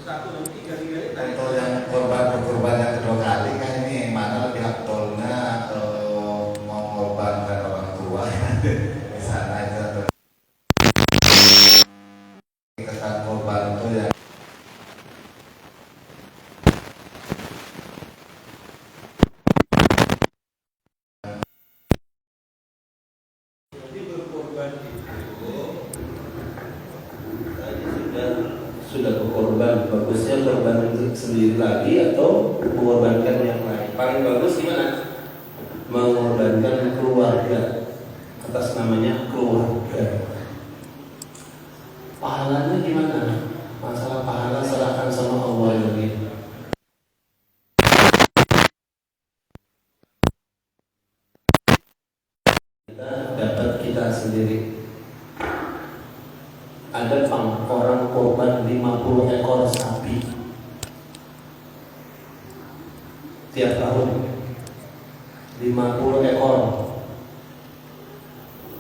Untuk yang korban yang kedua kali kan ini mana lebih aktualnya mengorbankan orang tua di sana itu atau ikatan korban itu yang sudah berkorban, bagusnya korban sendiri lagi atau mengorbankan yang lain. Paling bagus gimana? Mengorbankan keluarga, atas namanya keluarga. Pahalanya gimana? Masalah pahala serahkan sama Allah lagi. Kita dapat kita sendiri. Ada orang korban 50 ekor sapi tiap tahun, 50 ekor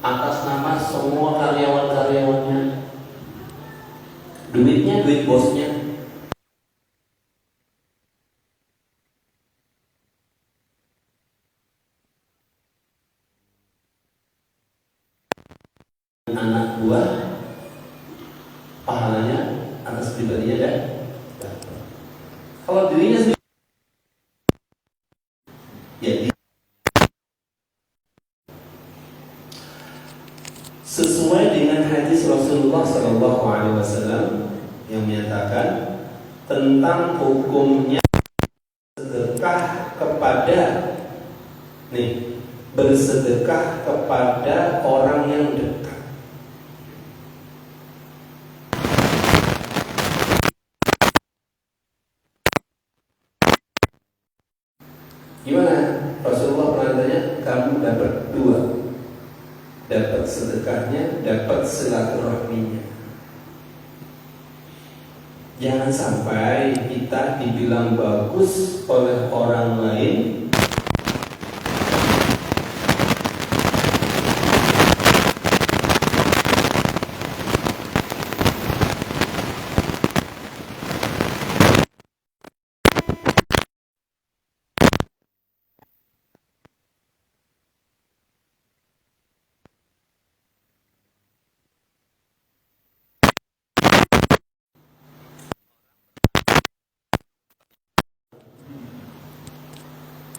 atas nama semua karyawan-karyawannya. Duitnya duit bosnya. Anak buah, pahalanya atas pribadinya dan kalau dirinya sendiri ya sesuai dengan hadis Rasulullah SAW yang menyatakan tentang hukumnya sedekah kepada bersedekah kepada orang yang dekat. Gimana? Rasulullah pernah tanya, kamu dapat dua, dapat sedekahnya, dapat silaturahminya. Jangan sampai kita dibilang bagus oleh orang lain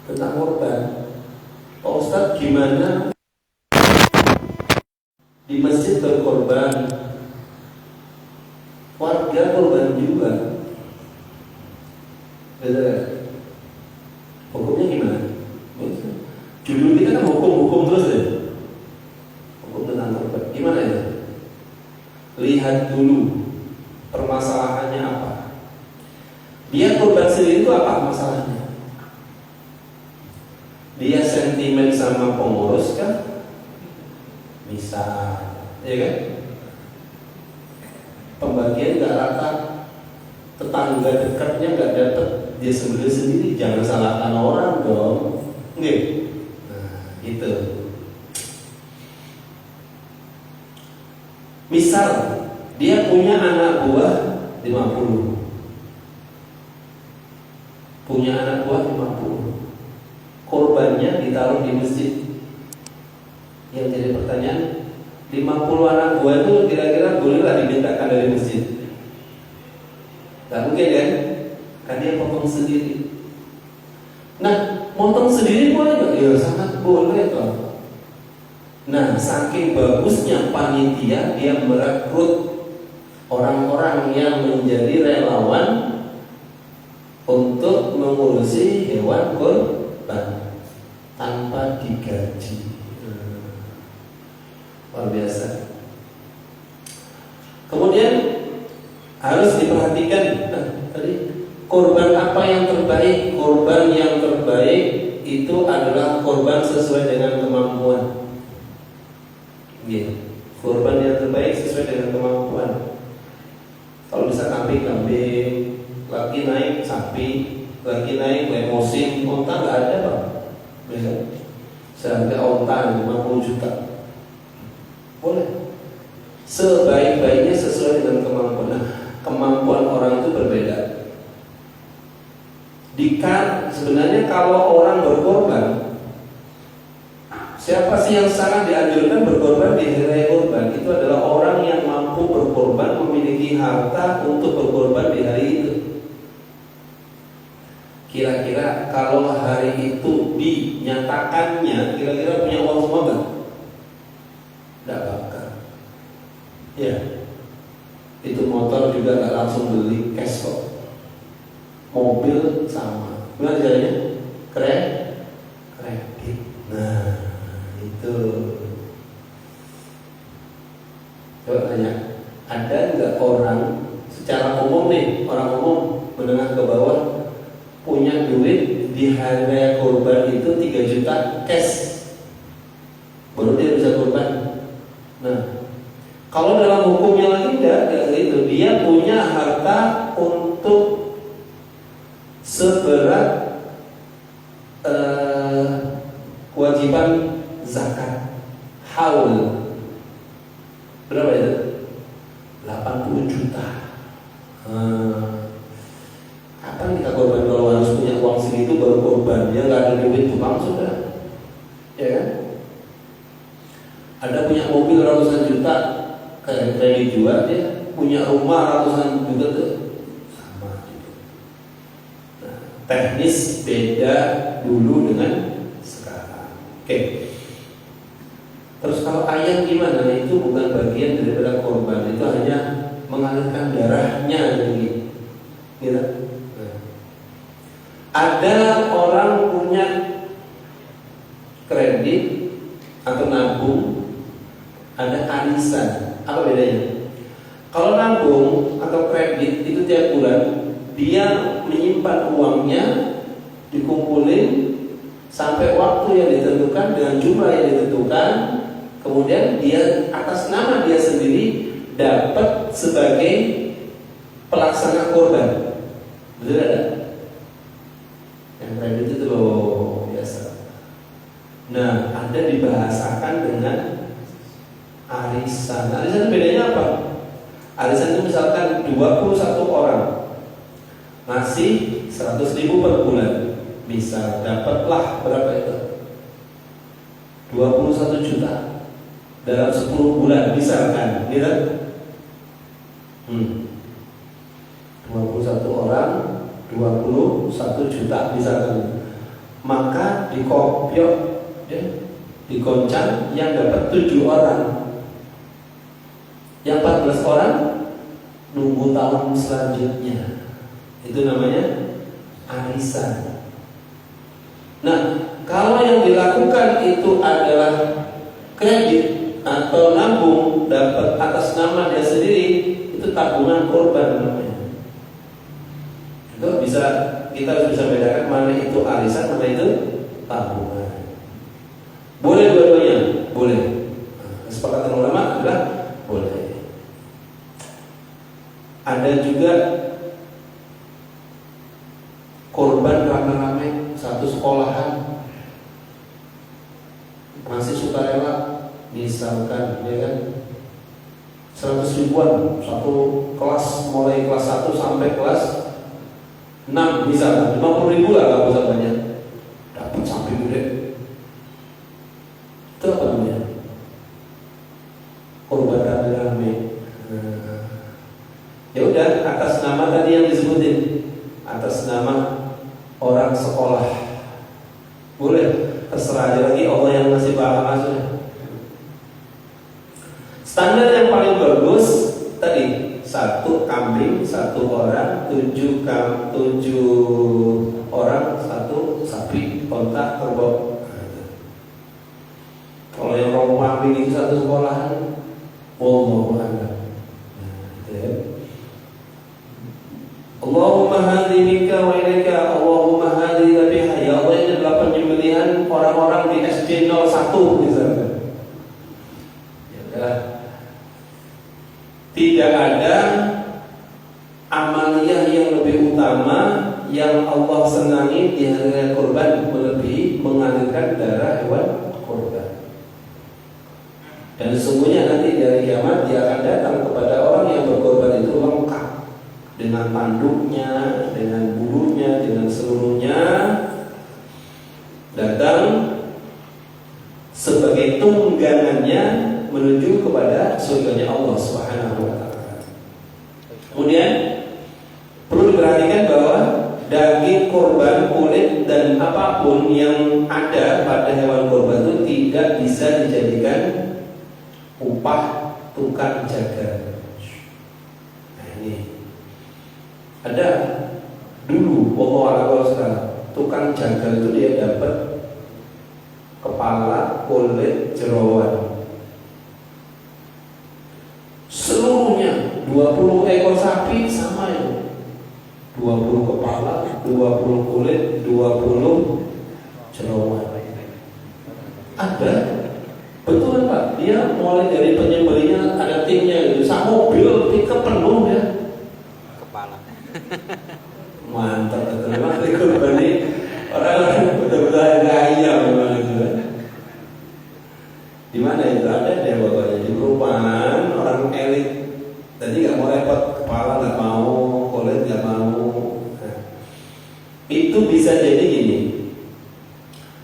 tentang korban. Pak Ustadz, gimana di masjid berkorban, warga korban juga? Hukumnya gimana? Judul kita kan hukum terus ya. Hukum tentang korban. Gimana ya? Lihat dulu permasalahannya apa. Dia korban sendiri itu apa masalahnya? Dia sentimen sama pengurus kan? Misal, ya kan? Pembagian gak rata, tetangga dekatnya gak dapat, dia sendiri. Jangan salahkan orang dong. Nggih. Nah, itu. Misal dia punya anak buah 50. Punya anak buah 50. Korbannya ditaruh di masjid. Yang jadi pertanyaan, 50 anak buah itu kira-kira bolehlah dimintakan dari masjid? Gak mungkin kan? Kan dia potong sendiri. Nah, potong sendiri boleh gak? Ya sangat boleh toh. Nah, saking bagusnya panitia, dia merekrut orang-orang yang menjadi relawan untuk mengurusi hewan kurban tanpa digaji. Luar biasa. Kemudian harus diperhatikan, tadi korban apa yang terbaik? Korban yang terbaik itu adalah korban sesuai dengan kemampuan. Korban yang terbaik sesuai dengan kemampuan. Kalau bisa kambing, lagi naik sapi, lagi naik musim, onta nggak ada bang. Seharga onta 50 juta. Boleh. Sebaik-baiknya sesuai dengan kemampuan. Nah, kemampuan orang itu berbeda. Sebenarnya kalau orang berkorban, siapa sih yang sangat dianjurkan berkorban di hari raya kurban? Itu adalah orang yang mampu berkorban, memiliki harta untuk berkorban di hari itu. Kira-kira kalau hari itu dinyatakannya, kira-kira punya uang semua nggak? Nggak bakal. Ya, itu motor juga nggak langsung beli cash kok. Mobil sama. Gimana caranya? Kredit. Nah, itu. Coba tanya, ada nggak orang secara umum nih, orang umum menengah ke bawah punya duit di hari raya kurban itu 3 juta cash, baru dia bisa kurban. Nah, kalau dalam hukumnya lagi tidak itu, dia punya harta untuk seberat kewajiban zakat haul. Berapa itu? 80 juta. Kapan kita korban kalau harus punya uang segitu baru korban? Dia nggak ada duit tukang sudah, ya kan? Ada punya mobil ratusan juta, kayak dijual, dia punya rumah ratusan juta tuh sama gitu. Nah, teknis beda dulu dengan sekarang. Oke. Terus kalau ayam gimana? Itu bukan bagian daripada korban, itu hanya mengalirkan darahnya gitu. Gitu. Ada orang punya kredit atau nabung, ada arisan. Apa bedanya? Kalau nabung atau kredit itu tiap bulan dia menyimpan uangnya, dikumpulin sampai waktu yang ditentukan dengan jumlah yang ditentukan, kemudian dia atas nama dia sendiri dapat sebagai pelaksana korban. Betul ada? Yang kredit itu loh biasa. Nah, ada dibahasakan dengan arisan. Arisan bedanya apa? Arisan itu misalkan 21 orang ngasih 100.000 per bulan, bisa dapatlah berapa itu? 21 juta dalam 10 bulan misalkan, gitu? 21 orang 21 juta misalkan, maka dikopiok ya, digoncang yang dapat 7 orang, yang 14 orang nunggu tahun selanjutnya. Itu namanya arisan. Nah, kalau yang dilakukan itu adalah kredit atau nabung dapat atas nama dia sendiri, itu tabungan korban namanya. Itu kita harus bisa bedakan mana itu arisan, mana itu tabungan. Boleh dua-duanya, boleh. Kesepakatan ulama adalah boleh. Ada juga korban rame-rame satu sekolahan, masih sukarela, misalkan ya kan 100 ribuan satu kelas, mulai kelas 1 sampai kelas 6 misalkan, 50 ribu lah kalau usah banyak, dapat sampai gede. Itu apa namanya? Korban rame-rame. Ya udah, atas nama tadi yang disebutin, atas nama orang sekolah, boleh. Terserah aja lagi Allah yang ngasih pahala. Standar yang paling bagus tadi 1 kambing 1 orang, 7 orang 1 sapi, onta, kerbau. Kalau yang rombong kambing itu 1 sekolahan, wallahu a'lam. Allahumma hadhi minka wa ilaika, Allahumma hadhi dhabiha. Ya Allah, ini adalah penyembelihan orang-orang di SD 01 misalnya. Ya, tidak ada amaliyah yang lebih utama yang Allah senangi di hari raya kurban melebihi mengalirkan darah hewan kurban. Dan sesungguhnya nanti dari kiamat dia akan datang kepada orang yang berkorban itu lengkap, dengan tanduknya, dengan bulunya, dengan seluruhnya, datang sebagai tunggangannya menuju kepada surganya Allah Subhanahu wa taala. Kemudian perlu diperhatikan bahwa daging korban, kulit dan apapun yang ada pada hewan korban itu tidak bisa dijadikan upah tukang jaga. Nah ini ada dulu tukang jaga itu dia dapat kepala, kulit, jeroan seluruhnya 20 ekor sapi sama ya, 20 kepala, 20 kulit, 20 jeroan. Ada, betul Pak. Dia mulai dari penyembelihnya ada timnya gitu. Sak mobil pickup penuh ya. Kepala. Mantap betul. Memang korban ini orang-orang betul-betul kaya memang itu. Di mana itu ada deh pokoknya di perumahan orang elit. Tadi nggak mau repot, kepala nggak mau, kulit nggak mau. Nah, itu bisa jadi gini.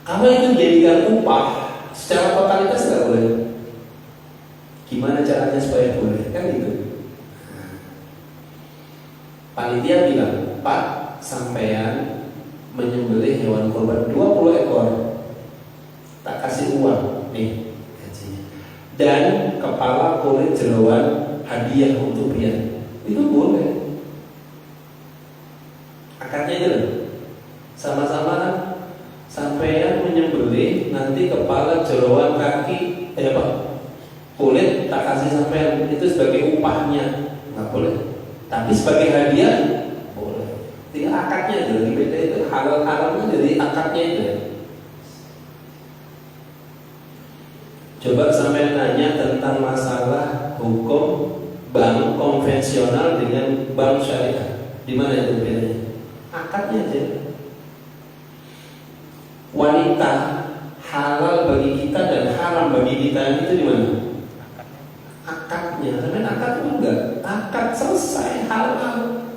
Kalau itu jadikan upah, secara totalitas nggak boleh. Gimana caranya supaya boleh? Kan gitu. Panitia bilang, Pak, sampean menyembelih hewan korban 20 ekor, tak kasih uang nih gajinya. Dan kepala, kulit, jeroan hadiah untuk pria. Itu boleh. Akadnya itu loh. Sama-sama sampean menyembelih, nanti kepala, jeroan, kaki, kulit tak kasih sampean, itu sebagai upahnya nggak boleh. Tapi sebagai hadiah boleh. Tinggal akadnya itu di beda itu halal-halalnya dari akadnya itu ya. Coba sampai nanya tentang masalah hukum bank konvensional dengan bank syariah. Di mana itu bedanya? Akadnya aja. Wanita halal bagi kita dan haram bagi kita itu di mana? Akadnya. Sampai akad itu enggak. Akad selesai halal.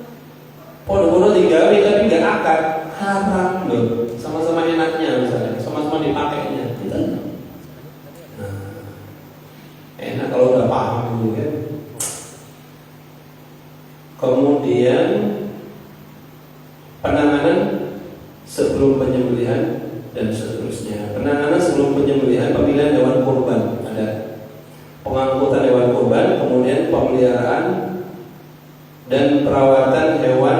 Podo-podo digawe tapi enggak akad, haram loh. Sama-sama enaknya misalnya, sama-sama dipakainya. Gitu. Enak kalau udah paham gitu kan. Kemudian penanganan sebelum penyembelihan dan seterusnya. Penanganan sebelum penyembelihan, pemilihan hewan kurban ada. Pengangkutan hewan kurban, kemudian pemeliharaan dan perawatan hewan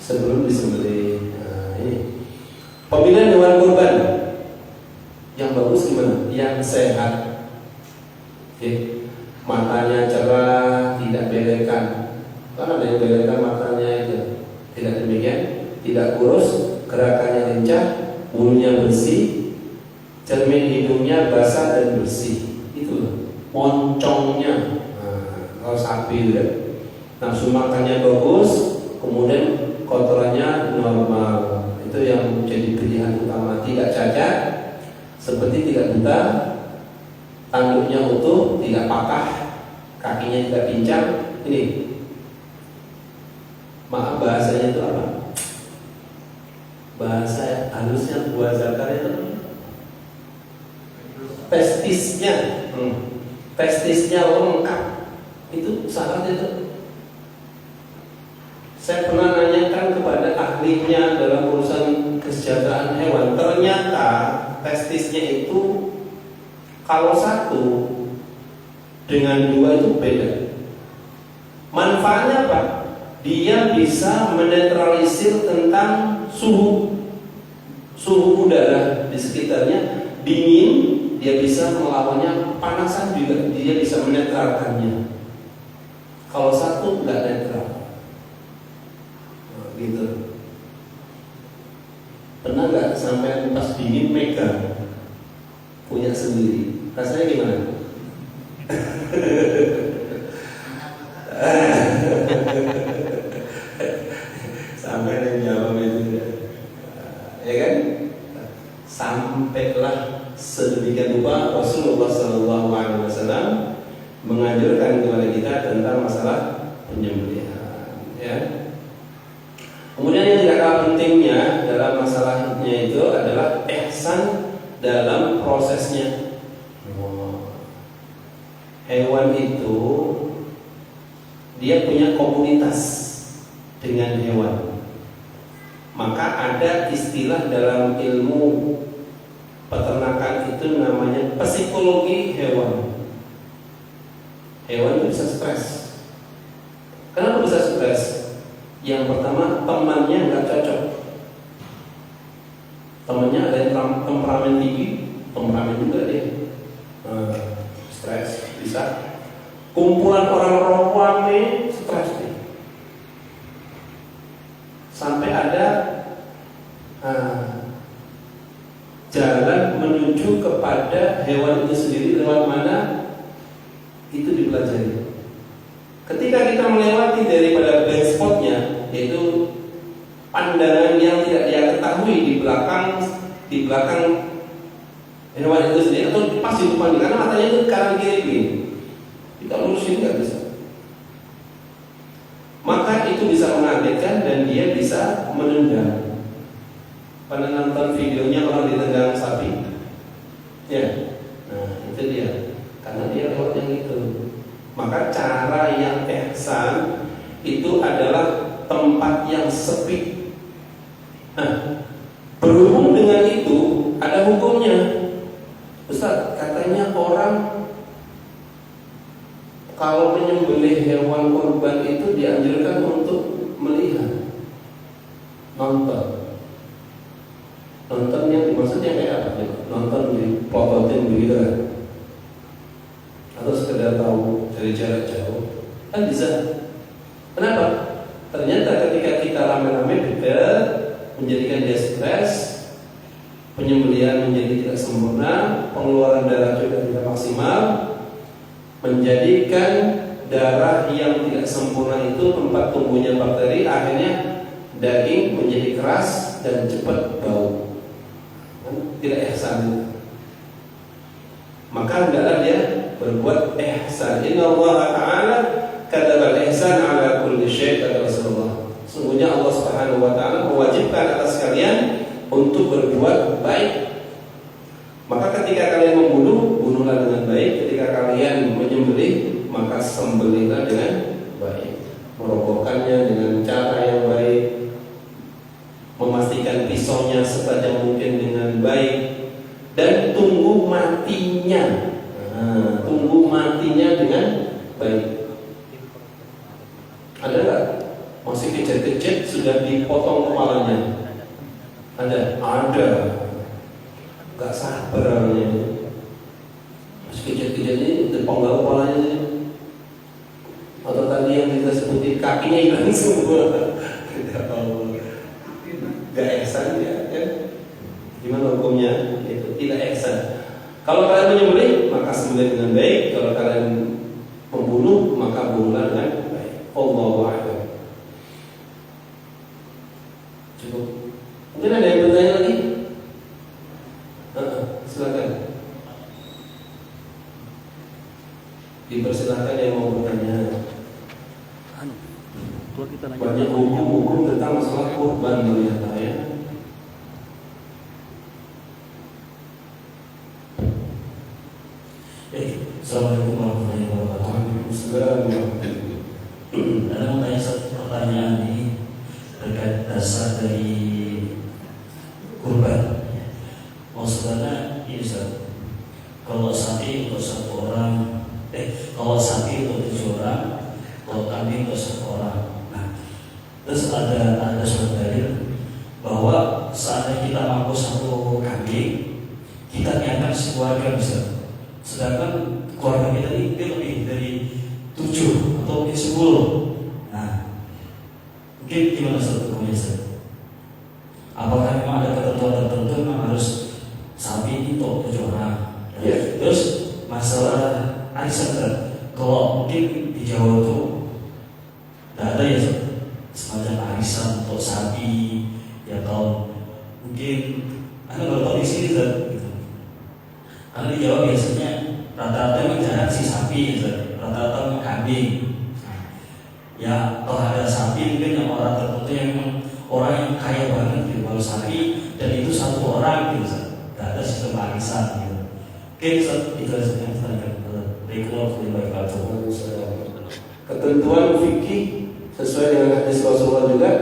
sebelum disembelih. Nah, ini pemilihan hewan kurban yang bagus gimana? Yang sehat. Matanya cerah, tidak belekan. Kan ada yang belekan matanya itu. Tidak demikian, tidak kurus, gerakannya lincah, bulunya bersih, cermin hidungnya basah dan bersih. Itu moncongnya. Kalau sapi itu ya. Nafsu makannya bagus, kemudian kotorannya normal. Itu yang menjadi pilihan utama. Tidak cacat, seperti tidak buta, tanduknya utuh, tidak patah, kakinya tidak pincang. Ini, maaf bahasanya itu apa? Bahasa halusnya buah zakar itu testisnya, testisnya lengkap. Itu syaratnya itu. Saya pernah nanyakan kepada ahlinya dalam urusan kesejahteraan hewan. Ternyata testisnya itu kalau satu dengan dua itu beda. Manfaatnya apa? Dia bisa menetralisir tentang suhu udara di sekitarnya. Dingin, dia bisa melawannya. Panasan juga dia bisa menetralkannya. Kalau satu nggak netral, gitu. Pernah nggak sampai pas dingin megang punya sendiri? Rasanya gimana? Sampai yang jawab itu, ya kan? Sampailah sedemikian rupa Rasulullah SAW mengajarkan kepada kita tentang masalah penyembelihan. ya. Kemudian yang tidak kalah pentingnya dalam masalahnya itu adalah ihsan dalam prosesnya. Hewan itu dia punya komunitas dengan hewan. Maka ada istilah dalam ilmu peternakan itu namanya psikologi hewan. Hewan itu bisa stres. Kenapa bisa stres? Yang pertama, temannya nggak cocok. Temannya ada yang temperamen tinggi, temperamen juga dia. Stres bisa. Kumpulan orang rame, stres dia. Sampai ada jalan menuju kepada hewan itu sendiri lewat mana itu dipelajari. Ketika kita melewati daripada blind spotnya, yaitu pandangan yang tidak dia ketahui di belakang hewan itu sendiri, atau pas di depan, karena matanya itu kanan kiri, kita lurusin nggak bisa. Maka itu bisa mengagetkan dan dia bisa menendang. Pada nonton videonya orang ditendang sapi, ya, nah itu dia, karena dia lewat yang itu. Maka cara yang ihsan itu adalah tempat yang sepi. Nah, berhubung dengan itu ada hukumnya. Ustaz, katanya orang kalau menyembelih hewan kurban itu dianjurkan untuk melihat, nonton. Nonton yang dimaksudnya kayak apa? Nonton di plototin begitu kan? Atau sekedar tahu dari jarak jauh kan bisa. Kenapa? Ternyata ketika kita rame-rame dekat, menjadikan dia stres, penyembelihan menjadi tidak sempurna, pengeluaran darah juga tidak maksimal, menjadikan darah yang tidak sempurna itu tempat tumbuhnya bakteri, akhirnya daging menjadi keras dan cepat bau. Tidak ihsan. Maka hendaklah dia berbuat ihsan. Inna Allah Ta'ala kataba al-ihsan ala kulli syai' kata Rasulullah. Sungguhnya Allah Subhanahu wa taala mewajibkan atas kalian untuk berbuat baik. Maka ketika kalian membunuh, bunuhlah dengan baik. Ketika kalian menyembelih, maka sembelihlah dengan baik. Merobohkannya dengan cara yang baik, memastikan pisaunya setajam mungkin dengan baik, dan tunggu matinya. Tunggu matinya dengan baik. Ada nggak? Masih kecil-kecil sudah dipotong kepalanya? Ada. Gak sabar namanya. Masih kecil-kecil ini dipenggal kepalanya. Atau tadi yang kita sebutin kakinya hilang semua. Gak ihsan ya kan? Gimana hukumnya? Itu tidak ihsan. Kalau kalian menyembelih, maka sembelih dengan baik. Kalau kalian membunuh, maka bunuhlah dengan baik. Allahu a'lam. Cukup. Mungkin ada yang bertanya lagi? Silakan. Dipersilakan yang mau bertanya. Banyak hukum-hukum tentang masalah kurban ternyata ya. Assalamualaikum warahmatullahi wabarakatuh. Saya mau tanya satu pertanyaan ini terkait dasar dari kurban. Maksudnya ini Ustaz, kalau sapi untuk satu orang, kalau sapi untuk 7 orang, kalau kambing untuk 1 orang. Nah, terus ada suatu dalil bahwa saat kita mampu 1 kambing, kita niatkan sekeluarga Ustaz. Sedangkan keluarga kita ini lebih dari 7 atau mungkin 10. Nah, mungkin gimana Ustaz hukumnya Ustaz? Apakah memang ada ketentuan tertentu memang harus sapi itu untuk 7 orang? Ya. Terus masalah arisan Ustaz, kalau mungkin di Jawa itu tidak ada ya Ustaz, semacam arisan untuk sapi ya, kalau mungkin Anda baru tahu di sini Ustaz gitu. Karena di Jawa biasanya rata-rata memang jarang si sapi, rata-rata memang kambing. Ya kalau ada sapi mungkin orang tertentu yang memang orang yang kaya banget jual sapi dan itu satu orang gitu, nggak ada sistem arisan gitu. Oke, itu yang saya ketentuan fikih sesuai dengan hadis Rasulullah juga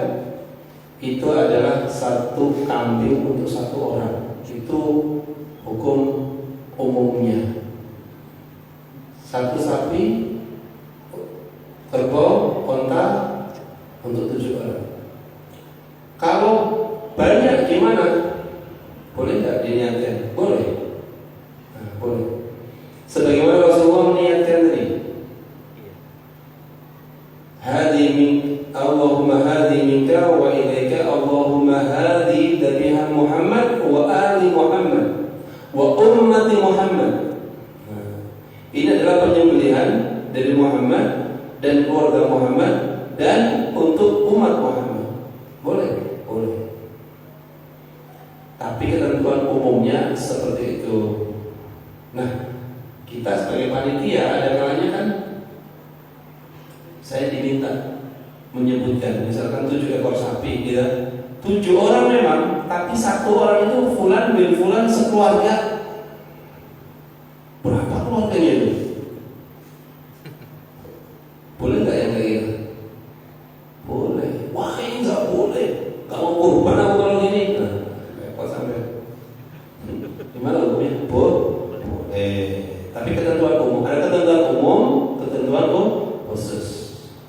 itu adalah satu kambing untuk satu orang, itu hukum umumnya. Satu sapi, kerbau, onta untuk 7 orang. Kalau banyak gimana? Boleh nggak diniatkan? Boleh. Nah, boleh. Sebagaimana Rasulullah meniatkan tadi. Hadi min Allahumma hadi minka wa ilaika Allahumma hadi dabiha Muhammad wa ali Muhammad wa ummati Muhammad. Ini adalah penyembelihan dari Muhammad dan keluarga Muhammad dan untuk umat Muhammad. Boleh, boleh. Tapi ketentuan umumnya seperti itu. Nah, kita sebagai panitia ada kalanya kan saya diminta menyebutkan misalkan 7 ekor sapi gitu. 7 orang memang, tapi 1 orang itu fulan bin fulan sekeluarga. Berapa keluarganya itu? Boleh nggak yang kayak gitu? Boleh. Wah, ini nggak boleh. Nggak mau kurban aku kalau gini. Nah, ekor sampai. Gimana hukumnya? Boleh. Tapi ketentuan umum. Ada ketentuan umum, ketentuan khusus.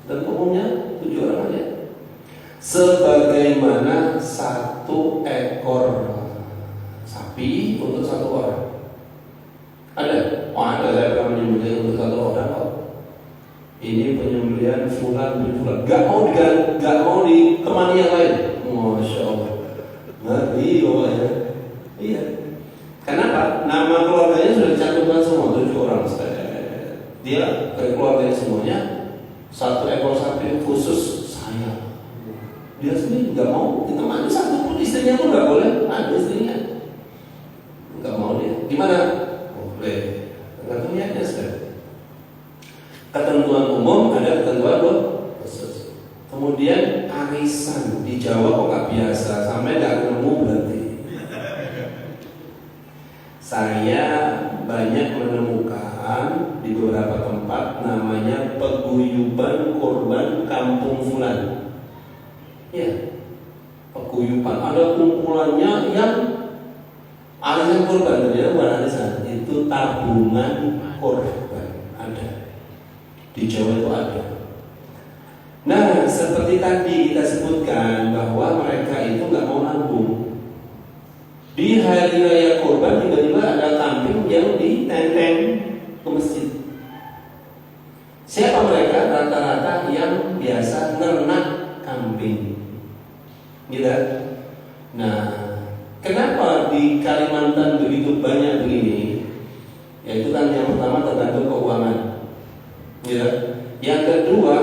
Dan umumnya 7 orang aja. Sebagaimana 1 ekor sapi untuk 1 orang. Ada? Oh, ada. Saya pernah menyembelih untuk 1 orang kok. Ini penyembelihan fulan bin fulan. Gak mau ditemani yang lain. Masya Allah. Ngeri pokoknya. Iya. Kenapa? Nama keluarganya sudah dicantumkan semua 7 orang. Dia ke keluarganya semuanya. 1 ekor sapi khusus saya. Dia sendiri nggak mau ditemani 1 pun, istrinya pun nggak boleh. Ada istrinya nggak mau dia. Gimana? Boleh. Tergantung niatnya sekali. Ketentuan umum ada ketentuan khusus. Kemudian arisan di Jawa kok nggak biasa, sampai nggak nemu berarti. Saya banyak menemukan di beberapa tempat namanya peguyuban kurban kampung fulan. Ya, peguyuban, ada kumpulannya yang arisan kurban, dia bukan arisan, itu tabungan kurban ada. Di Jawa itu ada. Nah, seperti tadi kita sebutkan bahwa mereka itu nggak mau nabung. Di hari raya kurban tiba-tiba ada kambing yang ditenteng ke masjid. Siapa mereka? Rata-rata yang biasa ternak kambing, gitu. Nah, kenapa di Kalimantan begitu banyak begini? Yaitu kan yang pertama tergantung keuangan, gitu. Yang kedua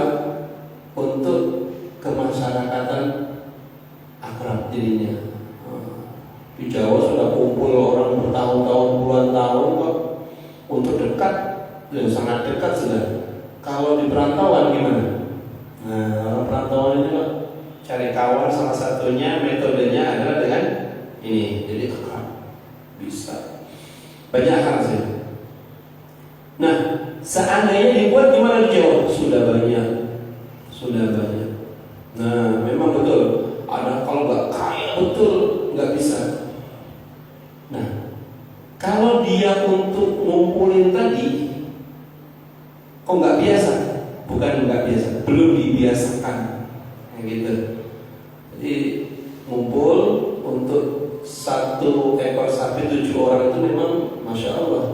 untuk kemasyarakatan akrab dirinya. Di Jawa sudah kumpul orang bertahun-tahun, puluhan tahun kok untuk dekat, ya sangat dekat sudah. Kalau di perantauan gimana? Nah, orang perantauan itu cari kawan, salah satunya metodenya adalah dengan ini, jadi akrab, bisa banyak hal sih. Nah, seandainya dibuat gimana di Jawa? Sudah banyak. Nah, memang betul. Ada kalau nggak kaya betul nggak bisa. Nah, kalau dia untuk ngumpulin tadi, kok nggak biasa? Bukan nggak biasa, belum dibiasakan, gitu. Jadi ngumpul untuk 1 ekor sapi 7 orang itu memang masya Allah.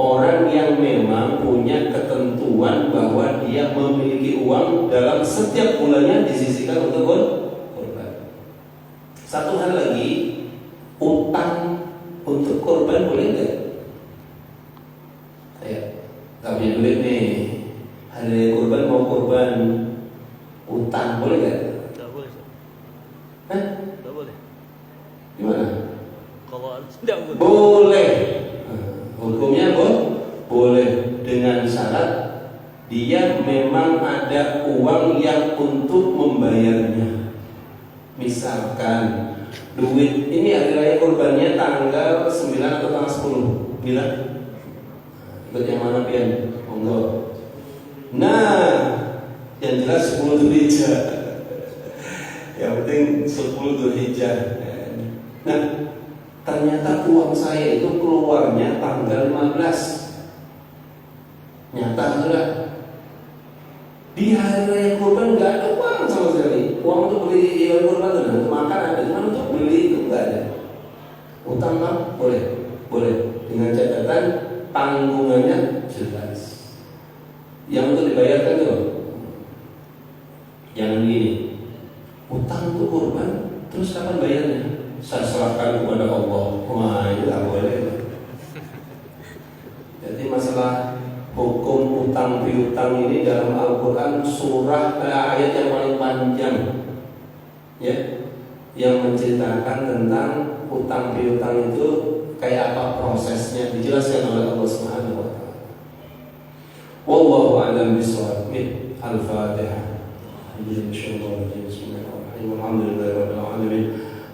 Orang yang memang punya ketentuan bahwa dia memiliki uang dalam setiap bulannya disisihkan untuk korban. Satu hal lagi, utang untuk korban boleh nggak? Kayak nggak punya duit nih, hari korban mau korban, utang boleh nggak? Tidak boleh. Hah? Tidak boleh. Gimana? Kalau tidak boleh. Boleh. Hukumnya boleh dengan syarat dia memang ada uang yang untuk membayar duit. Ini hari raya kurbannya tanggal 9 atau tanggal 10? Bila? Ikut yang mana pian? Monggo. Nah, yang jelas 10 Dzulhijjah. Yang penting 10 Dzulhijjah. Nah, ternyata uang saya itu keluarnya tanggal 15. Nyata sudah. Di hari raya kurban nggak ada uang sama sekali. Uang untuk beli hewan kurban itu untuk makan ada, cuma untuk beli itu nggak ada. Utang mah boleh, boleh dengan catatan tanggungannya jelas. Yang untuk dibayarkan itu jangan gini. Utang untuk kurban, terus kapan bayarnya? Saya serahkan kepada Allah. Wah, itu tak boleh. Jadi masalah hukum utang piutang ini dalam Al-Quran surah ayat yang paling panjang, ya, yang menceritakan tentang utang piutang itu kayak apa prosesnya, dijelaskan oleh Allah Subhanahu wa taala. Wallahu a'lam bishawab. Al-Fatihah. Bismillahirrahmanirrahim. Alhamdulillahirabbil alamin.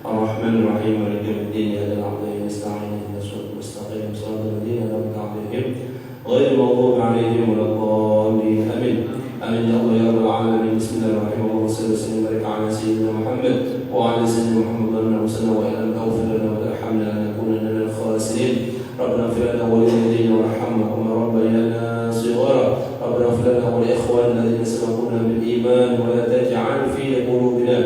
Ar-Rahmanir Rahim. Maliki yaumiddin. Iyyaka na'budu wa iyyaka nasta'in. Ihdinas siratal mustaqim. Shiratal ladzina an'amta 'alaihim غير المغضوب عليهم ولا الضالين آمين آمين يا الله يا رب العالمين بسم الله الرحمن الرحيم اللهم صل وسلم وبارك على سيدنا محمد وعلى سيدنا محمد اللهم صل وسلم تغفر لنا وترحمنا لنكونن من الخاسرين ربنا اغفر لنا ولوالدينا وارحمنا كما ربيانا صغارا ربنا اغفر لنا ولإخواننا الذين سبقونا بالإيمان ولا تجعل في قلوبنا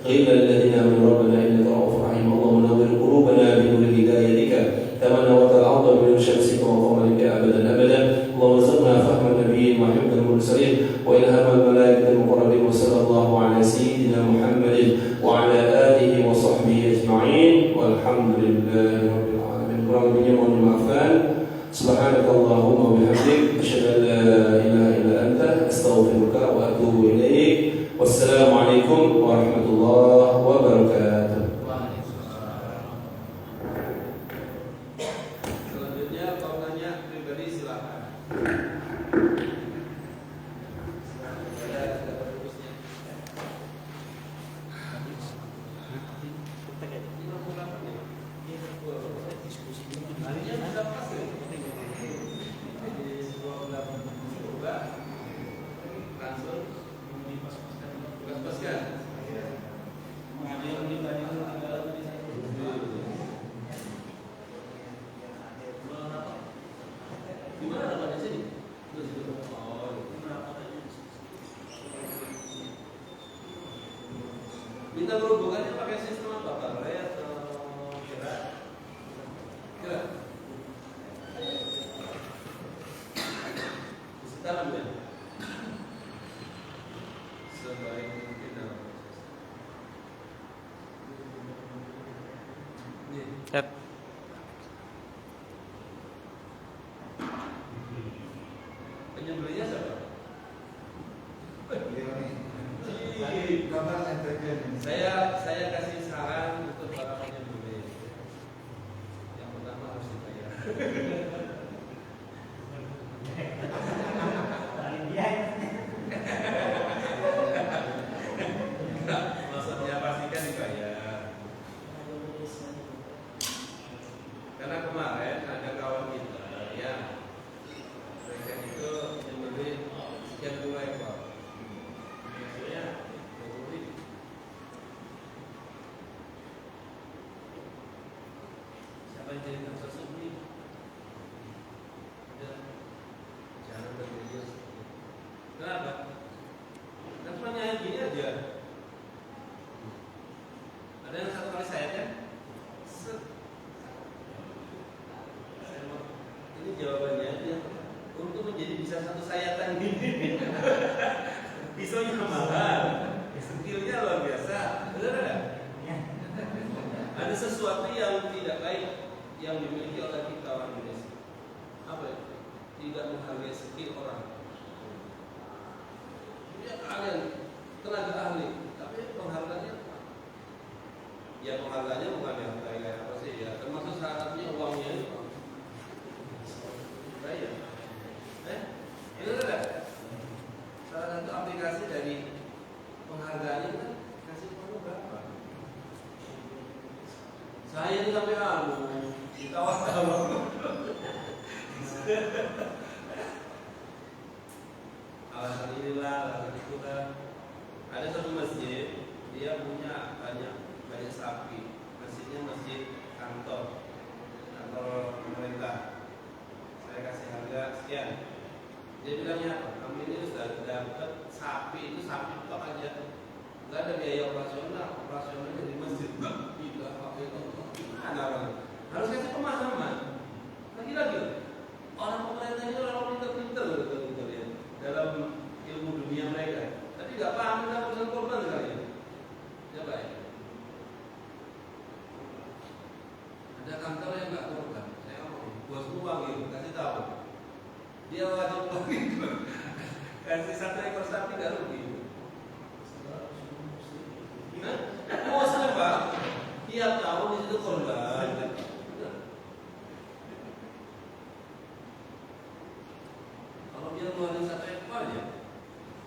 غلا للذين آمنوا ربنا إنك رؤوف رحيم اللهم نور قلوبنا بنور هدايتك كما نورت الأرض بنور شمسك وقمرك أبدا أبدا اللهم ارزقنا فهم النبيين وحفظ المرسلين وإلهام الملائكة المقربين وصلى الله على سيدنا محمد وعلى آله وصحبه أجمعين والحمد لله رب العالمين. Kurang lebihnya mohon dimaafkan. Subhanakallahumma wa bihamdik asyhadu an la ilaha illa anta astaghfiruka wa atubu ilaik. Wassalamualaikum warahmatullahi wabarakatuh. Minta berhubungannya pakai sistem apa? Baterai atau kira? Kira? Sekarang ya? Sebaik mungkin dalam proses. Yep. Penyembelihnya siapa? Saya kasih saran untuk para penyembelih. Yang pertama harus dibayar. Maksudnya pastikan dibayar. Karena kemarin ada kawan kita yang mereka itu menyembelih sekian puluh ekor. Biasanya 20.000. Siapa yang jadi transaksi ini? Jangan terjadi. Kenapa? Kan cuma nyayat gini aja. Ada yang satu kali sayat kan? Ini jawabannya aja. Untuk menjadi bisa satu sayatan gini. Pisaunya mahal. Skillnya luar biasa. Benar enggak? Ada sesuatu yang tidak baik yang dimiliki oleh kita orang Indonesia. Apa itu? Tidak menghargai skill orang. Ya kalian tenaga ahli, tapi penghargaannya apa? Ya penghargaannya bukan yang kayak apa sih ya, termasuk syaratnya uangnya itu. Bayar. Itu enggak? Salah satu aplikasi dari penghargaannya kan kasih uang berapa? Saya ini sampai ditawa-tawa. Alasan inilah, alasan itu kan. Ada satu masjid, dia punya banyak sapi. Masjidnya masjid kantor pemerintah. Saya kasih harga sekian. Dia bilangnya apa? Kami ini sudah dapat sapi itu sapi tok aja. Enggak ada biaya operasionalnya di masjid. Tidak pakai itu. Gimana orang? Harus kasih pemahaman. Lagi-lagi orang pemerintah ini orang pintar-pintar ya dalam ilmu dunia mereka. Tapi nggak paham tentang urusan korban kali. Ya baik. Ada kantor yang nggak korban. Saya ngomong, bosmu panggil, kasih tahu. Dia wajib panggil. Kasih 1 ekor sapi nggak rugi. Muslim Pak, tiap tahun di situ korban. Kalau dia ngeluarin 1 ekor ya,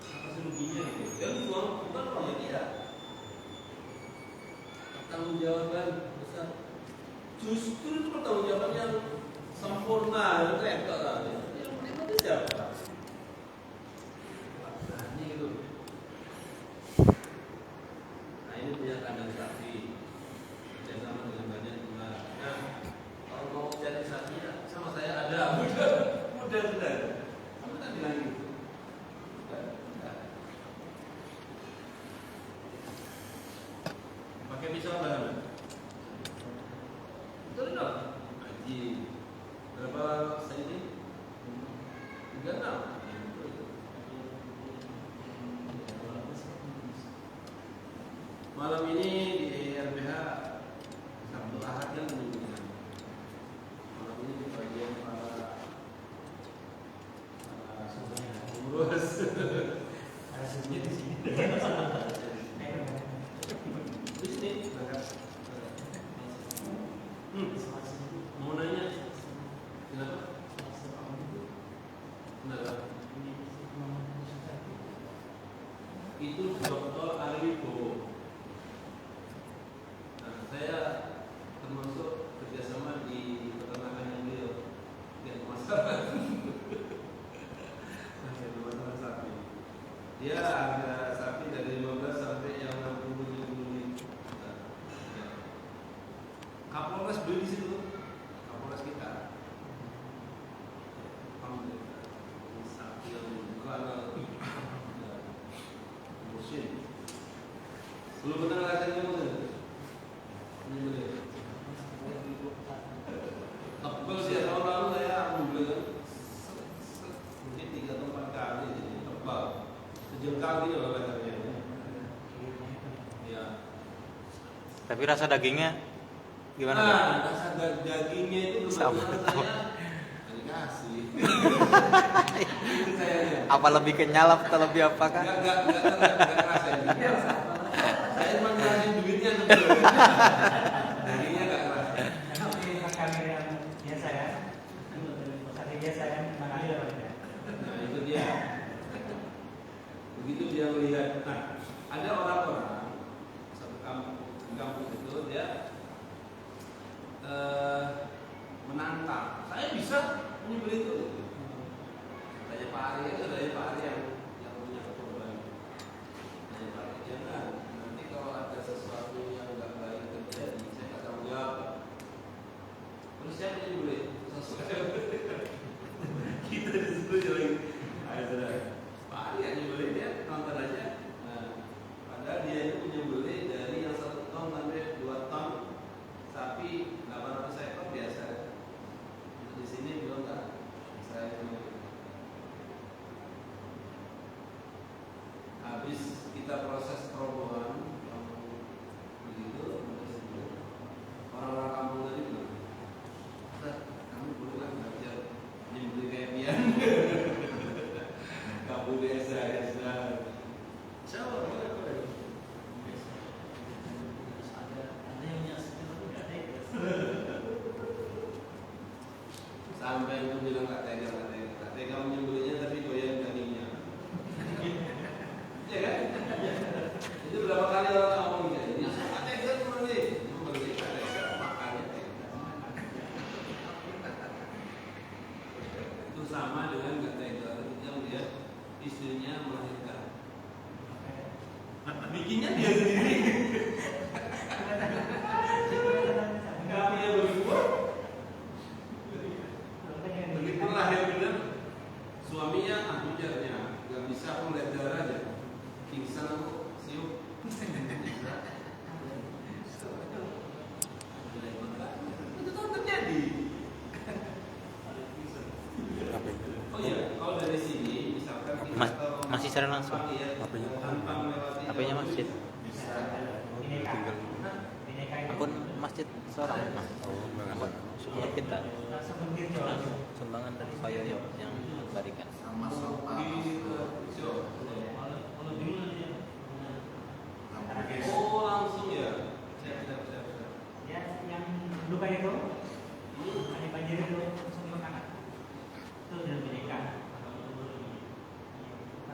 apa sih ruginya gitu? Dia bukan proyek dia. Tanggung jawaban besar. Justru itu pertanggung jawaban yang sempurna, repot lah. Yang menikmati siapa? Ini gitu. Nah ini punya kandang sapi, kerjasama dengan banyak jumlah. Nah kalau mau cari sapinya sama saya ada, mudah sudah. Kamu kan bilang gitu. Pakai pisau bahan. Betul dong. Haji. Berapa senti? 36. Malam ini di RPH Sabtu Ahad yang menunjukkan. Malam ini di bagian para pengurus. Ada sini di sini. Di sini. Mau nanya? Kenapa? Kenapa? Itu Dr. Aribo. Nah, saya termasuk kerjasama di peternakan yang beliau lihat masalah. Masalah sapi. Dia harga sapi dari 15 sampai yang 60 juta. Kapolres beli di situ. Kapolres kita. Sapi yang bukan musim. Belum pernah rasanya musim. Ini boleh. Tebal sih tahun lalu saya ambil mungkin 3 atau 4 kali jadi tebal. Sejengkal gitu loh lehernya. Ya. Tapi rasa dagingnya gimana? Nah, rasa dagingnya itu Sama. saya dikasih. Itu saya. Apa lebih kenyal atau lebih apa kan? Enggak ngerasain. Saya cuma ngerasain duitnya tuh. Dagingnya enggak ngerasain. Kamera yang biasa ya, sate biasa ya, makanya dapat ya. Nah itu dia. Begitu dia melihat, nah ada orang-orang satu kampung itu dia menantang. Saya bisa menyembelih itu. Tanya Pak Ari itu dari Pak Ari yang punya korban. Tanya Pak Ari jangan. Nanti kalau ada sesuatu yang nggak baik terjadi, saya nggak tanggung jawab. Terus siapa yang menyembelih? Kita disuruh jalan. Ayo sudah. Pak Ari yang menyembelih dia nonton aja. Nah, padahal dia itu menyembelih dari yang 1 ton sampai 2 ton sapi 800 ekor biasa. Di sini belum tak saya habis kita proses perobohan yang begitu orang-orang kampung tadi bilang, kamu boleh lah belajar nyembelih kayak pian. Kamu desa ya sudah. Siapa boleh. Ada yang nyaksikan tapi nggak tega. Sampai itu bilang tak tega menyembelihnya tapi goyang dagingnya. Ya kan? Itu berapa kali orang ngomong gitu. Ini tak tega menyembelih, tak tega makan ruginya dia sendiri. Nggak punya berdua. Begitu lahir benar, suaminya abujarnya nggak bisa aku lihat darah aja, pingsan aku siup. Itu kan terjadi. Oh iya, kalau dari sini misalkan Masih secara langsung. HP-nya masjid. Akun masjid seorang mah. Akun sumber kita. Sumbangan dari Pak Yoyo yang memberikan. Sama soal Oh langsung ya. Ya, yang luka itu, ada banjir itu langsung dimakan. Itu udah menikah.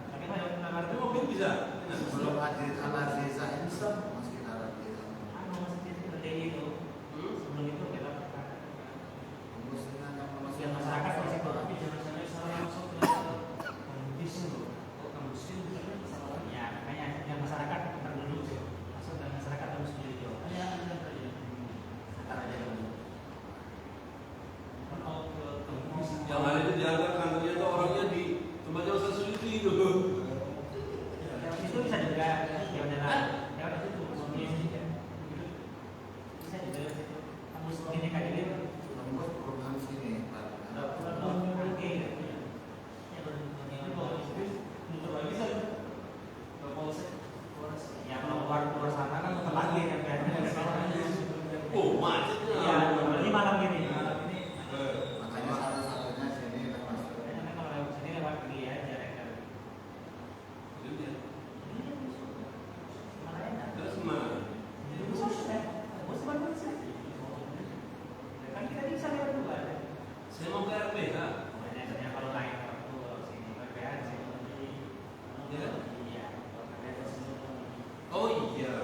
Tapi kalau kamar Itu itu mobil bisa. sebelum hadir Al-Aziza Instan masih Al-Aziza. masjid seperti itu. Sebelum itu kita Muslimnya yang masuk yang masyarakat di situ. Tapi jangan salah masuk ke kampus dulu. Oh kampus itu ya makanya yang masyarakat kita dulu masuk ke masyarakat harus dulu. Hanya ada antara aja dulu. Yang ada itu dianggap kantornya tuh orangnya di tempatnya Ustaz Suyuti gitu. Itu bisa juga ya udah lewat itu bisa juga kampus pendidikan ini Membuat program sini, Pak. ya kalau keluar sana kan tetap lagi kan Oh macetnya. ya apalagi malam ini Makanya salah satunya sini termasuk. karena kalau lewat sini lewat pergi aja kan malah enak Terus mana? jadi khusus ya bos baru bisa kan kita bisa lewat dua Saya mau ke RPH. makanya kalau naik waktu sini PPH sih Ya. iya Oh iya.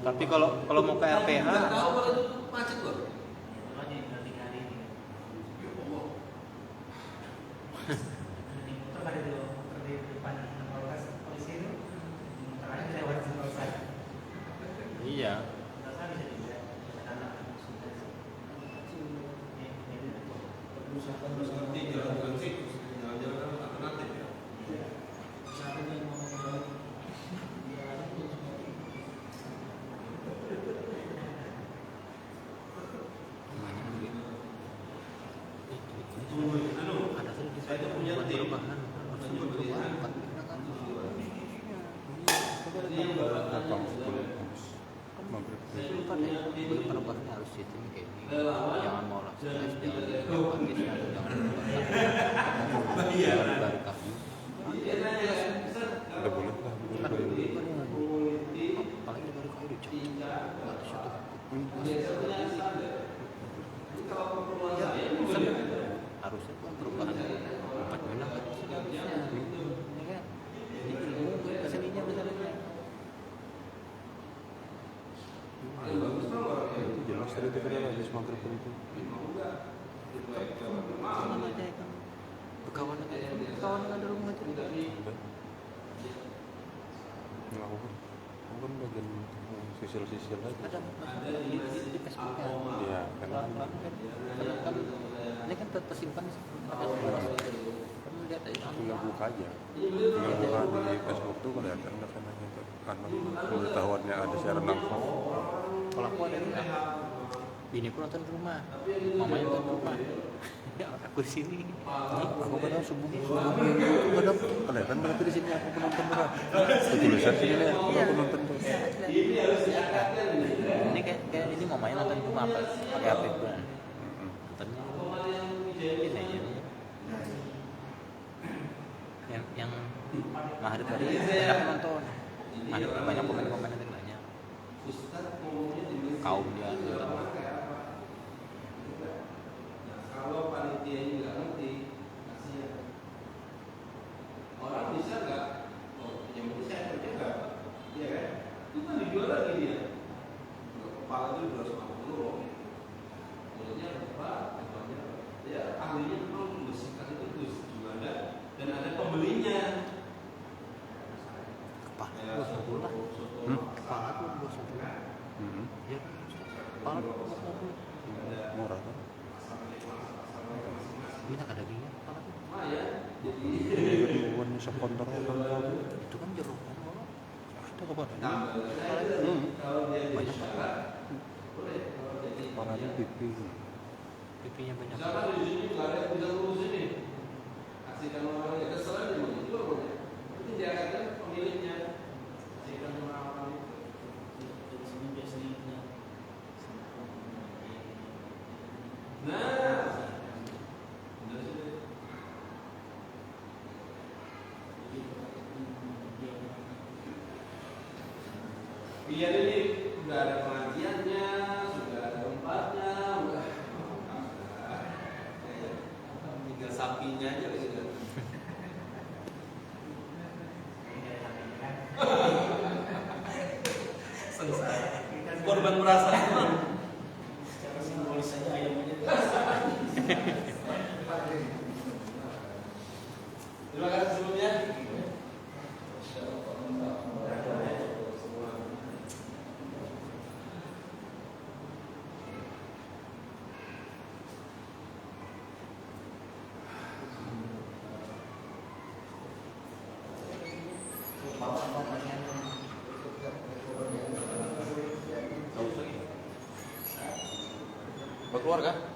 Tapi kalau mau ke RPH, Nggak tahu kalau itu macet loh. Ya Allah. iya. Terus nanti jalan-jalan sih, jalan-jalan alternatif ya. Anu, Ada tuh di saya tuh punya tim. perubahan. Punya pilihan. Ini yang Belum perubahan harus itu kayak ini. Jangan mau langsung jangan Iya. baru kami. Udah boleh lah. Apalagi baru kami udah cepat. Harusnya kan perubahan 4 bulan kan harusnya. Ya kan? Ini ilmu keseninya masalahnya. Itu jelas tadi itu kan habis maghrib itu. Sama aja kan. Berkawan dengan rumah itu. Nggak aku kan bagian sosial aja. Ada di Facebooknya. Iya karena Kan ini kan tersimpan pada semua. Kamu lihat aja. tinggal buka aja. Tinggal buka di Facebook tuh kelihatan katanya itu. Karena pengetahuannya ada siaran langsung. Kalau aku ada rumah, bini aku nonton di rumah, mamanya nonton di rumah. Ya aku di sini. Aku kadang subuh kadang kelihatan berarti di sini aku penonton berat. Tulisan sini nih aku nonton tuh. Ini kayak ini mamanya nonton di rumah apa? Pakai HP gue. Nontonnya ini aja. Yang Mahrib tadi banyak nonton. Mahrib banyak komen-komen yang banyak. Kaum dia nonton. Kalau panitianya nggak ngerti, kasihan. Orang bisa nggak? Oh, yang penting saya kerja nggak? Iya kan? Itu kan dijual lagi dia. Kepala itu 250 loh. Mulutnya apa? Kepalanya ya ahlinya memang membersihkan itu terus juga ada dan ada pembelinya. Kepala 20 lah. Kepala tuh 21. Ya, kepala 20. Murah kan? Ini ada dagingnya, kepala tuh. Bukan nyesek kontor itu kan jeruk kan? Ada kepala. Banyak kan? Kepalanya pipi. Pipinya banyak. Misalkan di sini nggak ada yang bisa lurus ini, kasihkan orang-orang terserah dia mau jual boleh. Itu dia akan pemiliknya. Kasihkan orang-orang Di sini biasanya Nah, biar ini udah ada pengajiannya, sudah ada tempatnya, udah tinggal sapinya aja gitu. Sengsara. Korban merasa. secara simbolis saja ayamnya. Terima kasih sebelumnya. Berkeluarga?